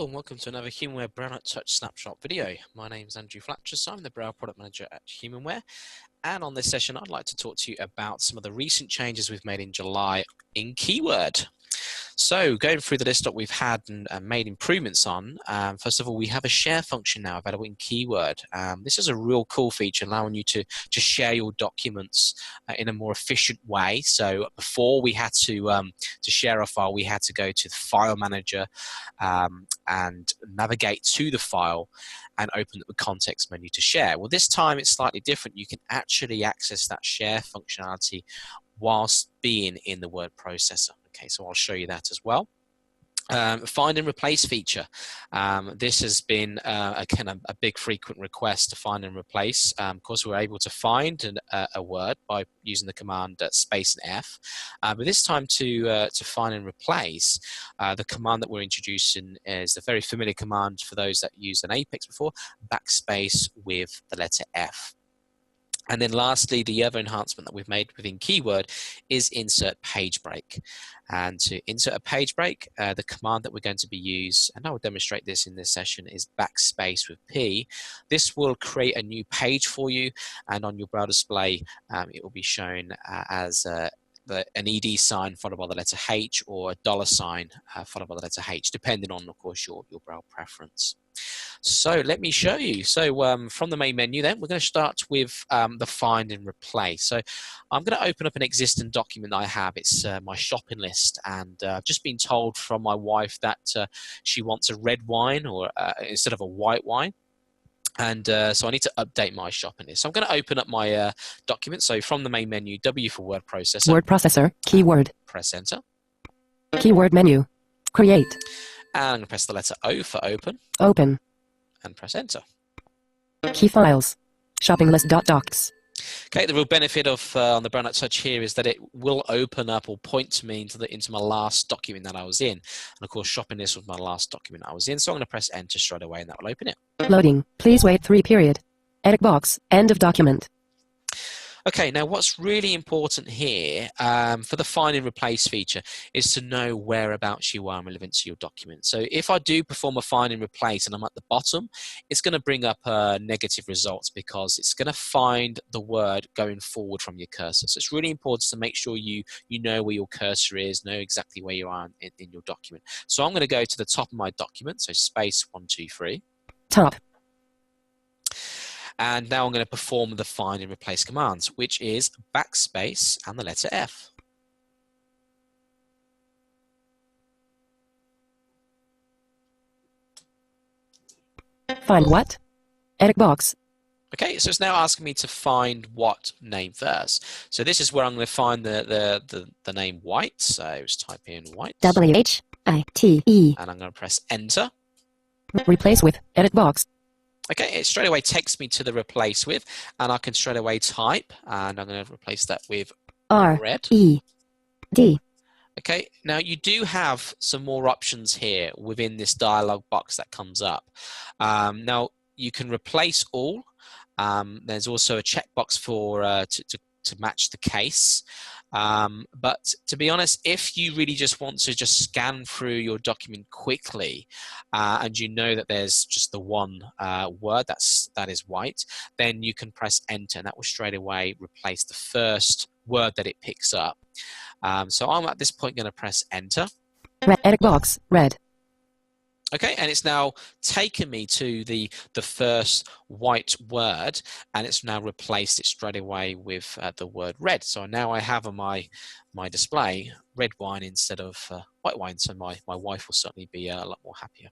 Hello and welcome to another Humanware BrailleNote Touch Snapshot video. My name is Andrew Fletcher, so I'm the Braille Product Manager at Humanware, and on this session I'd like to talk to you about some of the recent changes we've made in July in Keyword. So going through the list that we've had and made improvements on, first of all, we have a share function now available in Keyword. This is a real cool feature allowing you to share your documents in a more efficient way. So before we had to share a file, we had to go to the file manager and navigate to the file and open the context menu to share. Well, this time it's slightly different. You can actually access that share functionality whilst being in the word processor. Okay, so I'll show you that as well. Find and replace feature. This has been a big frequent request to find and replace. Of course, we're able to find a word by using the command space and F. But this time to find and replace, the command that we're introducing is the very familiar command for those that used an Apex before, backspace with the letter F. And then lastly, the other enhancement that we've made within Keyword is insert page break. And to insert a page break, the command that we're going to be used, and I will demonstrate this in this session, is backspace with P. This will create a new page for you, and on your Braille display, it will be shown as an ED sign followed by the letter H, or a dollar sign followed by the letter H, depending on, of course, your Braille preference. So let me show you. So from the main menu then, we're going to start with the find and replace. So I'm going to open up an existing document that I have. It's my shopping list, and I've just been told from my wife that she wants a red wine or instead of a white wine. And so I need to update my shopping list. So I'm going to open up my document. So from the main menu, W for word processor. Word processor, keyword. Press enter. Keyword menu. Create. And I'm going to press the letter O for open. Open. And press enter. Key files. Shopping list.docs. Okay, the real benefit of on the BrailleNote Touch here is that it will open up or point to me into my last document that I was in. And of course, shopping list was my last document I was in. So I'm going to press enter straight away and that will open it. Loading. Please wait 3 period. Edit box. End of document. Okay, now what's really important here for the find and replace feature is to know whereabouts you are relevant to your document. So if I do perform a find and replace and I'm at the bottom, it's going to bring up negative results because it's going to find the word going forward from your cursor. So it's really important to make sure you know where your cursor is, know exactly where you are in your document. So I'm going to go to the top of my document, so space 1, 2, 3. Top. And now I'm going to perform the find and replace commands, which is backspace and the letter F. Find what? Edit box. Okay, so it's now asking me to find what name first. So this is where I'm going to find the name White. So let's type in White. W-H-I-T-E. And I'm going to press enter. Replace with edit box. Okay, it straight away takes me to the replace with, and I can straight away type, and I'm going to replace that with red. R-E-D. Okay, now you do have some more options here within this dialog box that comes up. Now you can replace all. There's also a checkbox for to match the case. But to be honest, if you really just want to just scan through your document quickly and you know that there's just the one word that is white, then you can press enter and that will straight away replace the first word that it picks up. So I'm at this point going to press enter. Red edit box, red. Okay, and it's now taken me to the first white word, and it's now replaced it straight away with the word red. So now I have on my display red wine instead of white wine. So my wife will certainly be a lot more happier.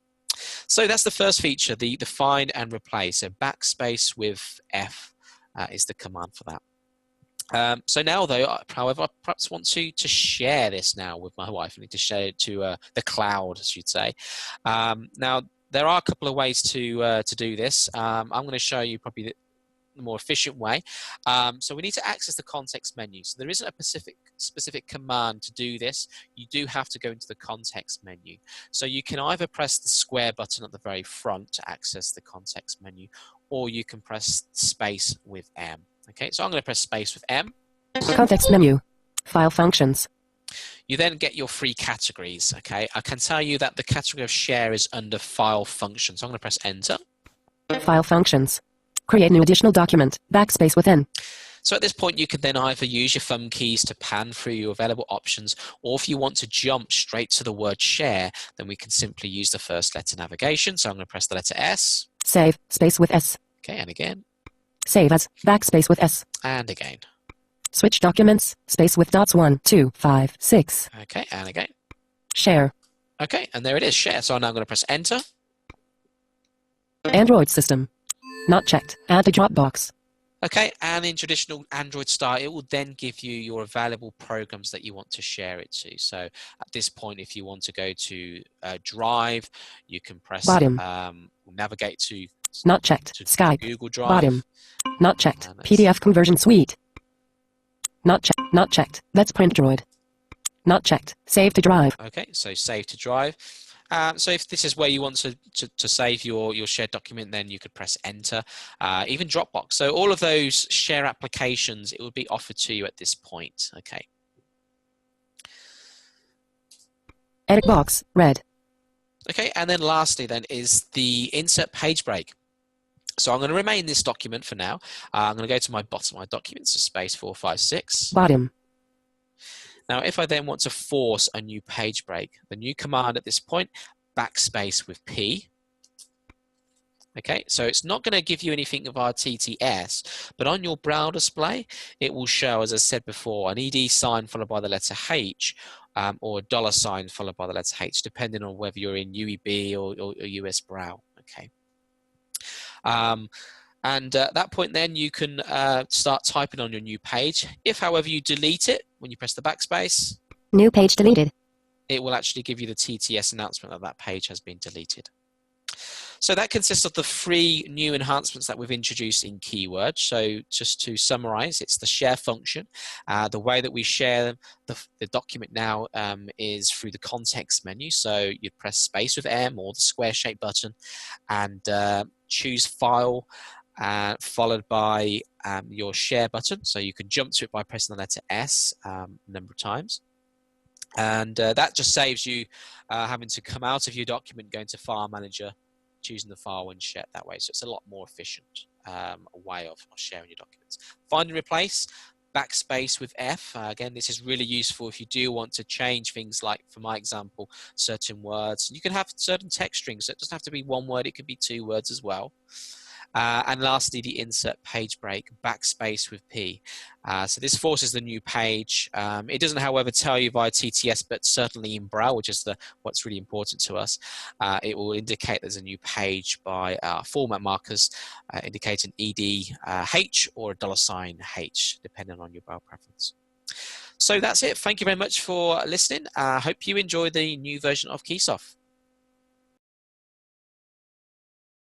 So that's the first feature, the find and replace. So backspace with F is the command for that. So now, though, however, I perhaps want to share this now with my wife. I need to share it to the cloud, as you'd say. Now, there are a couple of ways to do this. I'm going to show you probably the more efficient way. So we need to access the context menu. So there isn't a specific command to do this. You do have to go into the context menu. So you can either press the square button at the very front to access the context menu, or you can press space with M. Okay, so I'm going to press space with M. Context menu. File functions. You then get your free categories, okay? I can tell you that the category of share is under file functions. So I'm going to press enter. File functions. Create new additional document. Backspace within. So at this point, you can then either use your thumb keys to pan through your available options, or if you want to jump straight to the word share, then we can simply use the first letter navigation. So I'm going to press the letter S. Save, space with S. Okay, and again. Save as, backspace with S. And again. Switch documents, space with dots 1, 2, 5, 6. Okay, and again. Share. Okay, and there it is, share. So now I'm going to press enter. Android system. Not checked. Add to Dropbox. Okay, and in traditional Android style, it will then give you your available programs that you want to share it to. So at this point, if you want to go to Drive, you can press Bottom. navigate to Not checked. Skype. Google Drive. Bottom. Not checked. PDF conversion suite. Not checked. Not checked. Let's print Droid. Not checked. Save to Drive. Okay, so save to Drive. So if this is where you want to save your shared document, then you could press enter. Even Dropbox. So all of those share applications, it would be offered to you at this point. Okay. Edit box, red. Okay, and then lastly then is the insert page break. So I'm going to remain this document for now. I'm going to go to my bottom of my document, so space 456. Bottom. Now, if I then want to force a new page break, the new command at this point, backspace with P. Okay, so it's not going to give you anything of our TTS, but on your Braille display, it will show, as I said before, an ED sign followed by the letter H, or a dollar sign followed by the letter H, depending on whether you're in UEB or US Braille. Okay. And at that point then you can start typing on your new page. If, however, you delete it, when you press the backspace, New page deleted. it will actually give you the TTS announcement that that page has been deleted. So that consists of the 3 new enhancements that we've introduced in Keywords. So just to summarize, it's the share function. The way that we share the document now is through the context menu. So you press space with M or the square shaped button and choose file, followed by your share button. So you can jump to it by pressing the letter S a number of times. And that just saves you having to come out of your document, going to File Manager, choosing the file and share it that way. So it's a lot more efficient way of sharing your documents. Find and replace, backspace with F. Again, this is really useful if you do want to change things like, for my example, certain words. You can have certain text strings, so it doesn't have to be 1 word, it could be 2 words as well. And lastly, the insert page break, backspace with P. So this forces the new page. It doesn't, however, tell you via TTS, but certainly in Braille, which is what's really important to us, it will indicate there's a new page by format markers indicating ED H or a $H, depending on your Braille preference. So that's it. Thank you very much for listening. I hope you enjoy the new version of KeySoft.